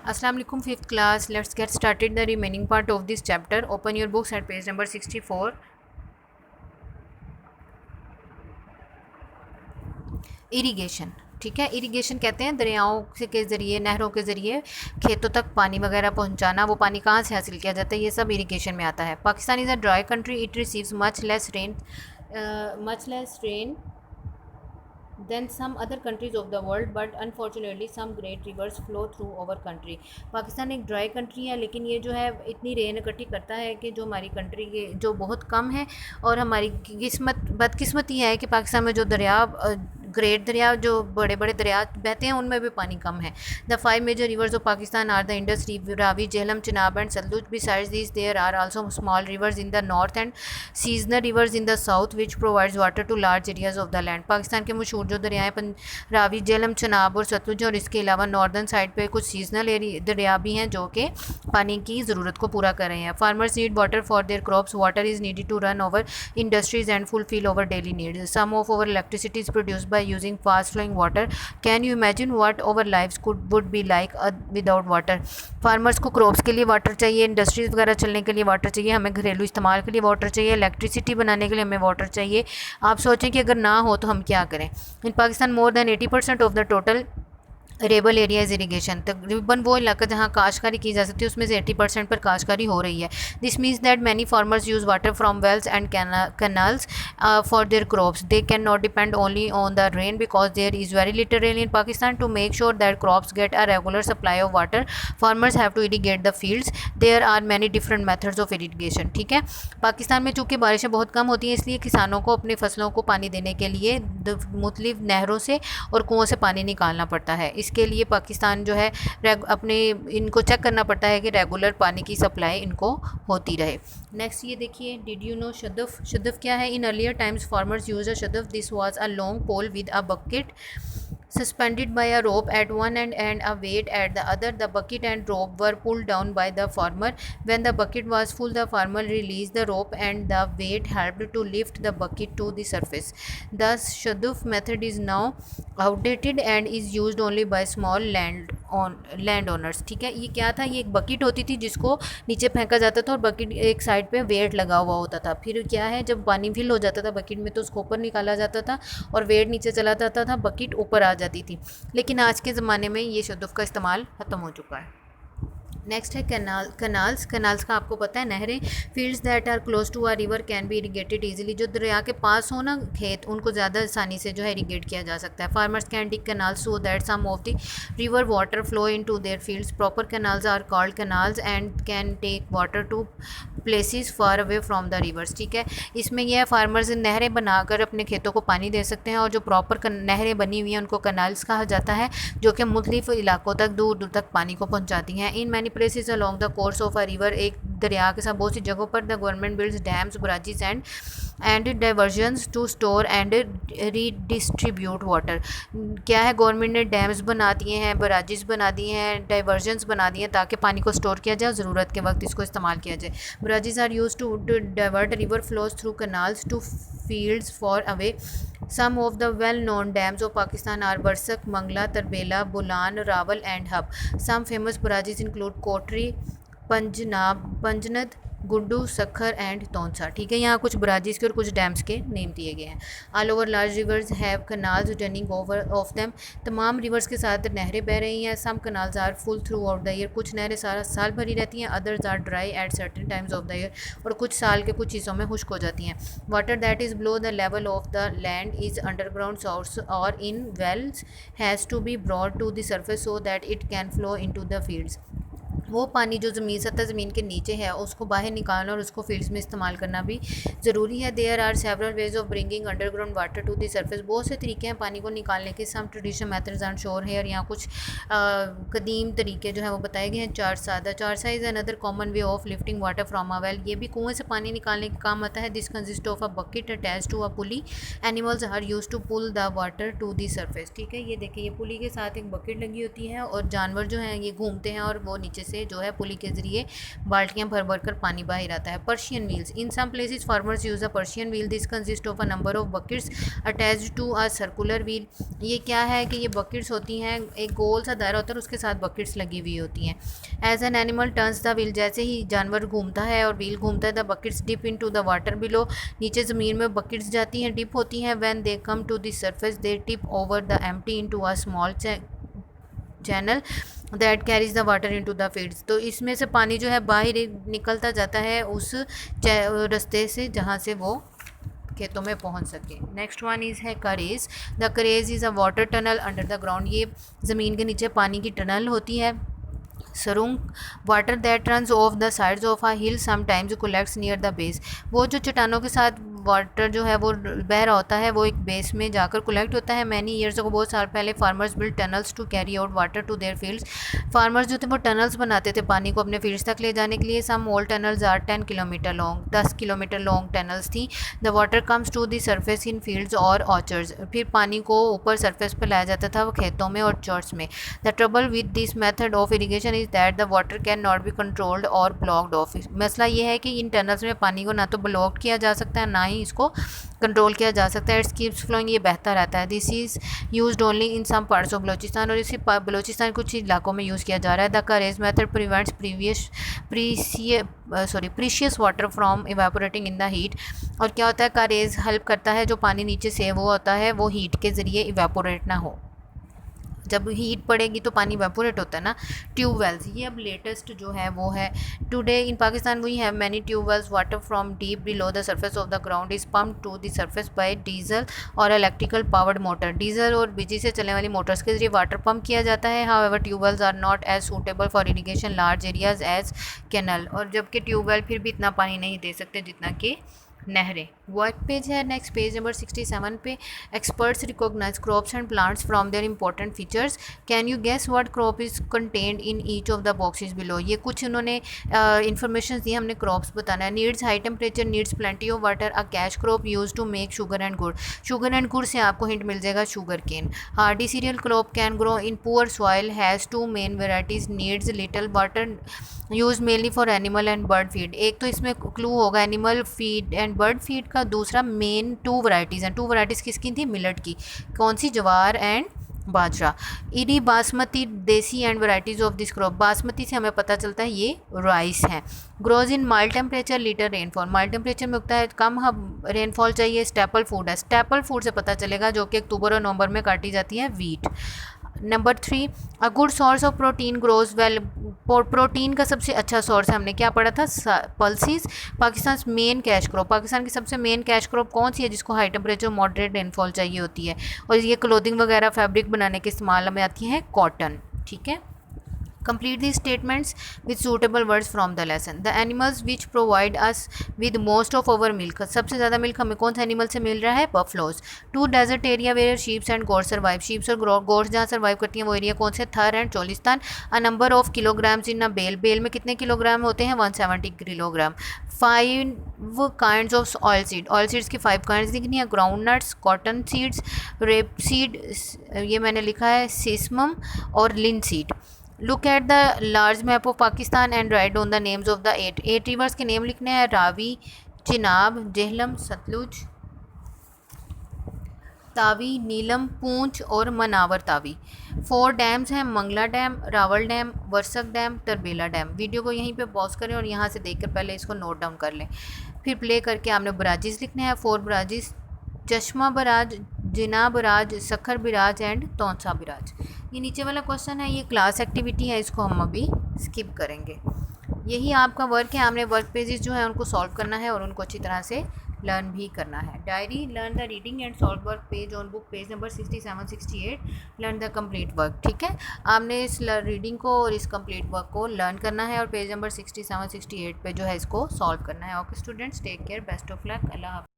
Assalamu alaikum, fifth class. Let's get started the remaining part of this chapter. Open your books at page number 64. Irrigation, ठीक है। Irrigation कहते हैं दरियाओं से के ज़रिए, नहरों के ज़रिए खेतों तक पानी वगैरह पहुंचाना। वो पानी कहाँ से हासिल किया जाता है, ये सब इरीगेशन में आता है। Pakistan is a dry country, it receives much less rain than some other countries of the world, but unfortunately some great rivers flow through our country. Pakistan एक ड्राई कंट्री है, लेकिन ये जो है इतनी रेन इकट्ठी करता है कि जो हमारी कंट्री के जो बहुत कम है। और हमारी बदकिस्मती है कि पाकिस्तान में जो दरिया ग्रेट दरिया, जो बड़े बड़े दरिया बहते हैं, उनमें भी पानी कम है। The 5 major rivers of Pakistan are the Indus, Ravi, Jhelum, Chenab and Sutlej. Besides this there are also small rivers in the north and seasonal rivers in the south which provides water to large areas of the land. Pakistan के मशहूर जो दरियाएँ रावी, झेलम, चिनाब और सतलुज, और इसके अलावा northern side पे कुछ seasonal दरिया भी हैं जो कि पानी की ज़रूरत को पूरा कर रहे हैं। Farmers need water for their crops, water is needed to run our industries and fulfil our daily needs. Some of our electricity is produced by using fast flowing water. Can you imagine what our lives would be like without water. Farmers को crops के लिए water चाहिए, industries वगैरह चलने के लिए water चाहिए, हमें घरेलू इस्तेमाल के लिए वाटर चाहिए, इलेक्ट्रिसिटी बनाने के लिए हमें वाटर चाहिए। आप सोचें कि अगर ना हो तो हम क्या करें। In Pakistan more than 80% of the total arable area is irrigation. तकरीबन वो इलाका जहाँ काश्तकारी की जा सकती है उसमें से 80% पर काश्तकारी हो रही है। This means that many farmers use water from wells and canals for their crops. They cannot depend only on the rain because there is very little rain in Pakistan. To make sure that crops get a regular supply of water, farmers have to irrigate the fields. There are many different methods of irrigation, ठीक है। पाकिस्तान में चूँकि बारिशें बहुत कम होती हैं, इसलिए किसानों को अपनी फसलों को पानी देने के लिए मुख्तलिफ नहरों से और कुओं से पानी निकालना पड़ता है। इसके लिए पाकिस्तान जो है अपने इनको चेक करना पड़ता है कि रेगुलर पानी की सप्लाई इनको होती रहे। नेक्स्ट ये देखिए, did you know shaduf. Shaduf क्या है। In earlier times farmers use a shaduf. This was a long pole with a bucket suspended by a rope at one end and a weight at the other. The bucket and rope were pulled down by the farmer. When the bucket was full, the farmer released the rope and the weight helped to lift the bucket to the surface. Thus, shaduf method is now outdated and is used only by small land owners, ठीक है। ये क्या था, ये एक bucket होती थी जिसको नीचे फेंका जाता था और बकेट एक साइड पे वेट लगा हुआ होता था। फिर क्या है, जब पानी फिल हो जाता था बकेट में तो उसको ऊपर निकाला जाता था और वेट नीचे चला जाता था, बकेट ऊपर आ जाती थी। लेकिन आज के ज़माने में ये शदुफ का इस्तेमाल ख़त्म हो चुका है। नेक्स्ट है कनाल्स। कनाल्स का आपको पता है, नहरें। Fields that are close to a river can be irrigated easily. जो दरिया के पास हो ना खेत, उनको ज़्यादा आसानी से जो है इरीगेट किया जा सकता है। Farmers can dig canals so that some of the river water flow into their fields. Proper canals are called canals and can take water to places far away from the rivers, ठीक है। इसमें यह farmers नहरें बनाकर अपने खेतों को पानी दे सकते हैं, और जो प्रॉपर नहरें बनी हुई हैं उनको कनाल्स कहा जाता है, जो कि मुख्तलिफ इलाकों तक दूर दूर तक पानी को पहुँचाती हैं। In many places along the course of a river, एक दरिया के साथ बहुत सी जगहों पर the government builds dams, barrages and diversions to store and redistribute water. क्या है, गवर्नमेंट ने डैम्स बना दिए हैं, बराजिस बना दिए हैं, डाइवर्जन्स बना दिए हैं ताकि पानी को स्टोर किया जाए, ज़रूरत के वक्त इसको इस्तेमाल किया जाए। Barrages are use to divert river flows through canals to fields far away. Some of the well-known dams of Pakistan are Barsak, Mangla, Tarbela, Bulan, Rawal and Hub. Some famous barages include Kotri, Panjnad, Guddu, Sukkur and Taunsa, ठीक है। यहाँ कुछ बराजिस के और कुछ dams के name दिए गए हैं। All over large rivers have canals running over of them. तमाम रिवर्स के साथ नहरें बह रही हैं। Some canals are full throughout the year. कुछ नहरें सारा साल भरी रहती हैं। Others are dry at certain times of the year, और कुछ साल के कुछ हिस्सों में खुश्क हो जाती हैं। Water that is below the level of the land is underground source और in wells has to be brought to the surface so that it can flow into the fields. वो पानी जो सतह ज़मीन के नीचे है उसको बाहर निकालना और उसको फील्ड्स में इस्तेमाल करना भी ज़रूरी है। There are several ways of bringing underground water to the surface. बहुत से तरीके हैं पानी को निकालने के। सम ट्रेडिशनल मेथड्स आर शोर है, और यहाँ कुछ कदीम तरीके जो हैं वो बताए गए हैं। Charsa is another common way of lifting water from a well. ये भी कुएँ से पानी निकालने का काम आता है। This consist of a bucket attach to a pulley. Animals are use to pull the water to the surface, ठीक है। ये देखिए, ये पुली के साथ एक बकेट लगी होती है और जानवर जो हैं ये घूमते हैं और वो नीचे से से जो है पुली के ज़रिए बाल्टियाँ भर भर कर पानी बाहर आता है। Persian wheels, in some places farmers use a Persian wheel, this consist of a number of buckets attached to a circular wheel. ये क्या है कि ये बकेट्स होती हैं, एक गोल सा दायरा होता है और उसके साथ बकेट्स लगी हुई होती हैं। As an animal turns the wheel, जैसे ही जानवर घूमता है और व्हील घूमता है, the buckets dip into the water below, नीचे ज़मीन में बकेट्स जाती हैं, डिप होती हैं। When they come to the surface they tip over the empty into a small channel that carries the water into the fields. तो इसमें से पानी जो है बाहर निकलता जाता है उस रास्ते से जहाँ से वो खेतों में पहुंच सके। नेक्स्ट वन इज़ है karez. The karez is a water tunnel under the ground, ये ज़मीन के नीचे पानी की टनल होती है। Surang, water that runs off the sides of a hill sometimes collects near the base, वो जो चट्टानों के साथ वाटर जो है वो बह रहा होता है वो एक बेस में जाकर कलेक्ट होता है। मैनी ईयर्स को, बहुत साल पहले, farmers build tunnels to carry out water to their fields, farmers जो थे वो टनल्स बनाते थे पानी को अपने फील्ड्स तक ले जाने के लिए। Some old tunnels are 10 kilometre long, 10 kilometre long tunnels थी। The water comes to the surface in fields और ऑर्चर्ड्स, फिर पानी को ऊपर सरफेस पर लाया जाता था वो खेतों में और चर्च में। The trouble with this method of irrigation is that the water can not be controlled और ब्लॉक्ड ऑफ। मसला ये है कि इन टनल्स में पानी को ना तो ब्लॉक किया जा सकता है ना ही इसको कंट्रोल किया जा सकता है। इट्स कीप्स फ्लोइंग, ये बहता रहता है। This is used only in some parts of Balochistan, और इसी बलोचिस्तान कुछ इलाकों में यूज़ किया जा रहा है। The courage method prevents precious water from evaporating in the heat, और क्या होता है करेज हेल्प करता है जो पानी नीचे सेव हुआ होता है वो हीट के ज़रिए इवेपोरेट ना हो। जब हीट पड़ेगी तो पानी वेपोरेट होता है ना। ट्यूबवेल्स, ये अब लेटेस्ट जो है वो है। Today in Pakistan we have many tubewells, water from deep below the surface of the ground is pump to the surface by diesel और इलेक्ट्रिकल पावर्ड मोटर, डीजल और बिजली से चलने वाली मोटर्स के जरिए वाटर पंप किया जाता है। However tubewells are not as suitable for irrigation large areas as canal, और जबकि ट्यूबवेल फिर भी इतना पानी नहीं दे सकते जितना कि नहरें। वर्क पेज है नेक्स्ट, पेज नंबर 67 पे। Experts recognise crops and plants from their important features, can you guess what crop is contained in each of the boxes below. ये कुछ उन्होंने इन्फॉर्मेशन दी, हमने क्रॉप्स बताना है। Needs high temperature, needs plenty of water, a cash crop use to make sugar and gur, sugar and गुड़ से आपको हिंट मिल जाएगा sugar cane. Hardy serial crop can grow in poor soil, has two main varieties, needs little water, use mainly for animal and bird feed. एक तो इसमें clue होगा animal feed and bird feed का, दूसरा main 2 varieties हैं। 2 varieties किसकी थी? Millet की। कौन सी? जवार एंड बाजरा। इरी बासमती देसी and varieties of this crop, basmati से हमें पता चलता है ये राइस है। Grows in mild temperature, litre rainfall, mild temperature में उगता है, कम रेनफॉल चाहिए। स्टेपल फूड है, स्टेपल फूड से पता चलेगा जो कि अक्टूबर और नवंबर में काटी जाती है, wheat. Number 3, a good source of protein grows well, protein का सबसे अच्छा सोर्स है, हमने क्या पढ़ा था? Pulses. Pakistan main cash crop, Pakistan की सबसे मेन कैश क्रॉप कौन सी है जिसको हाई टेम्परेचर मॉडरेट रेनफॉल चाहिए होती है, और ये क्लोथिंग वगैरह फैब्रिक बनाने के इस्तेमाल में आती है कॉटन। ठीक है, complete these statements with suitable words from the lesson. The animals which provide us with most of our milk, सबसे ज़्यादा मिल्क हमें कौन से एनिमल से मिल रहा है? Buffaloes. To desert area where sheeps and goats survive, sheeps और गोट्स जहाँ सर्वाइव करती हैं वो एरिया कौन से? Thar and Cholistan. A number of kilograms in a bale, bale में कितने किलोग्राम होते हैं? 170 kilogram. 5 kinds of oil seed, oil seeds की 5 काइंड्स दिखनी है। Ground nuts, cotton seeds, rape seed, ये मैंने लिखा है सिसमम, और linseed. Look at the large map of Pakistan and right on the names of the 8 reverse के name लिखने हैं। रावी, चिनाब, जेहलम, सतलुज, तावी, नीलम, पूंछ और मनावर तावी। 4 डैम्स हैं, Mangla dam, Rawal dam, Warsak dam, Tarbela dam. Video को यहीं पे पॉज करें और यहाँ से देखकर पहले इसको नोट डाउन कर लें, फिर प्ले करके आपने बराजिस लिखने हैं। 4 barrages, Chashma barrage, Jinnah barrage, Sukkur barrage and Taunsa barrage. ये नीचे वाला क्वेश्चन है, ये क्लास एक्टिविटी है, इसको हम अभी स्किप करेंगे। यही आपका वर्क है, आपने वर्क पेजेस जो है उनको सॉल्व करना है और उनको अच्छी तरह से लर्न भी करना है। Diary, learn the reading and solve work page on book, page number 67-68, learn the complete work. ठीक है, आपने इस रीडिंग को और इस कंप्लीट वर्क को लर्न करना है और पेज नंबर 67-68 पे जो है इसको सॉल्व करना है। Okay students, take care, best of luck, अल्लाह हाफ़िज़।